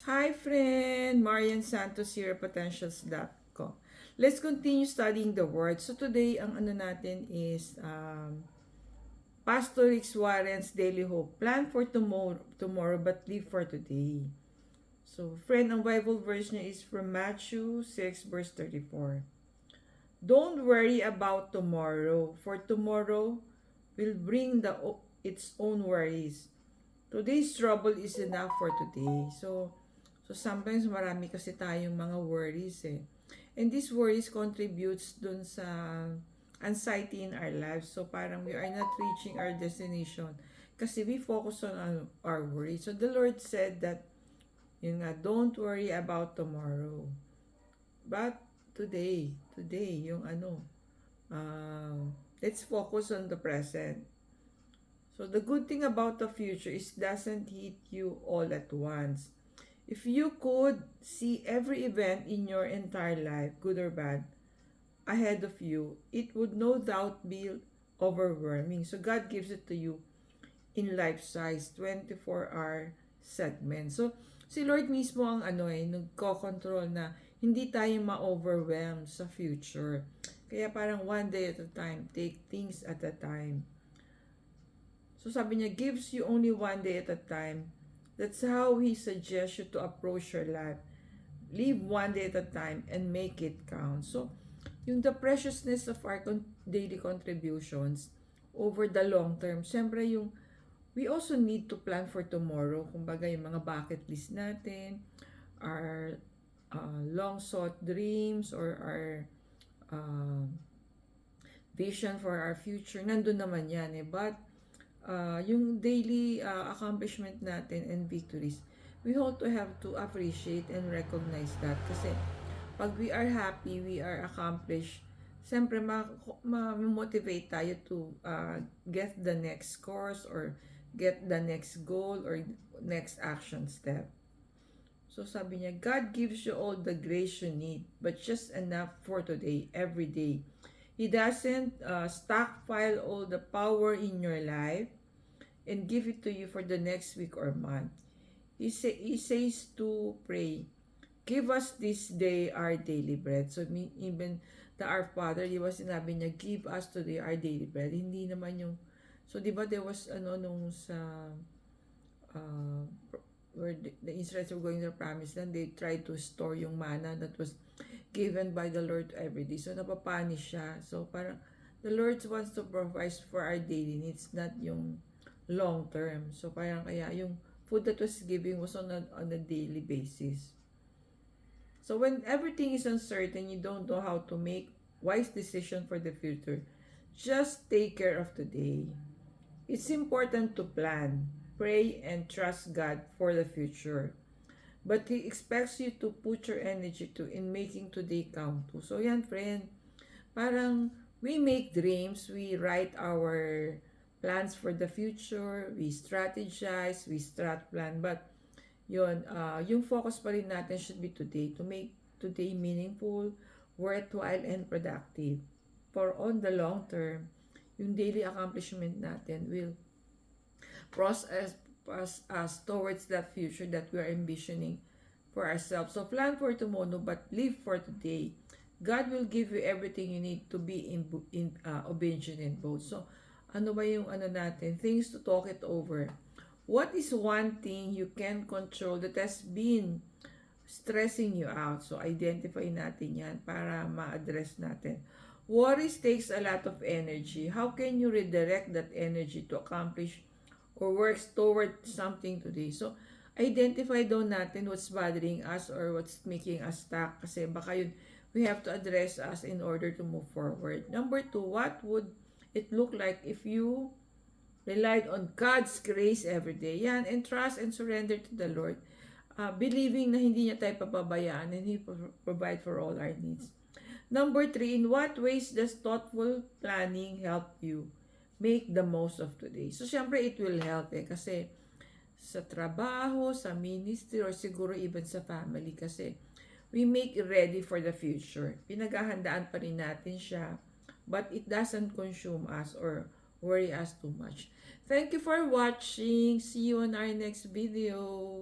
Hi friend, Marian Santos here, potentials.com. Let's continue studying the word. So today, ang ano natin is Pastor Rick Warren's Daily Hope. Plan for tomorrow but live for today. So friend, ang Bible verse niya is from Matthew 6 verse 34. Don't worry about tomorrow, for tomorrow will bring its own worries. Today's trouble is enough for today. So sometimes marami kasi tayong mga worries eh. And these worries contributes dun sa anxiety in our lives. So parang we are not reaching our destination kasi we focus on our worries. So the Lord said that, yun nga, don't worry about tomorrow. But today, yung let's focus on the present. So the good thing about the future is doesn't hit you all at once. If you could see every event in your entire life, good or bad, ahead of you, it would no doubt be overwhelming. So God gives it to you in life-size, 24-hour segment. So si Lord mismo ang nagko-control na hindi tayo ma-overwhelm sa future. Kaya parang one day at a time, take things at a time. So sabi niya, gives you only one day at a time. That's how He suggests you to approach your life. Live one day at a time and make it count. So, yung the preciousness of our daily contributions over the long term, siyempre we also need to plan for tomorrow. Kumbaga yung mga bucket list natin, our long sought dreams or our vision for our future, nandun naman yan eh. But yung daily accomplishment natin and victories, we also have to appreciate and recognize that. Kasi pag we are happy, we are accomplished, siyempre ma-motivate tayo to get the next course or get the next goal or next action step. So sabi niya, God gives you all the grace you need, but just enough for today, every day. He doesn't stockpile all the power in your life and give it to you for the next week or month. He says to pray, give us this day our daily bread. So even the Our Father, di ba sinabi niya, give us today our daily bread. Hindi naman yung, so di ba there was nung sa, where the Israelites were going to the promised land, they tried to store yung manna that was given by the Lord every day. So napapanish siya. So parang, the Lord wants to provide for our daily needs, not yung long term. So parang kaya yung food that was given was on a daily basis. So when everything is uncertain, you don't know how to make wise decision for the future, just take care of today. It's important to plan, pray, and trust God for the future. But He expects you to put your energy in making today count too. So yan friend, parang we make dreams, we write our plans for the future, we strategize, we strat plan, but yung focus pa rin natin should be today, to make today meaningful, worthwhile, and productive. For on the long term, yung daily accomplishment natin will process us towards that future that we are envisioning for ourselves. So plan for tomorrow, but live for today. God will give you everything you need to be obedient in both. So, ano ba yung natin? Things to talk it over. What is one thing you can control that has been stressing you out? So, identify natin yan para ma-address natin. Worries takes a lot of energy. How can you redirect that energy to accomplish or work toward something today? So, identify daw natin what's bothering us or what's making us stuck. Kasi baka yun, we have to address us in order to move forward. Number 2, what would it look like if you relied on God's grace every day? Yan, and trust and surrender to the Lord. Believing na hindi niya tayo papabayaan and He provide for all our needs. Number 3, in what ways does thoughtful planning help you make the most of today? So, syempre, it will help kasi sa trabaho, sa ministry, or siguro even sa family kasi we make it ready for the future. Pinaghahandaan pa rin natin siya, but it doesn't consume us or worry us too much. Thank you for watching. See you on our next video.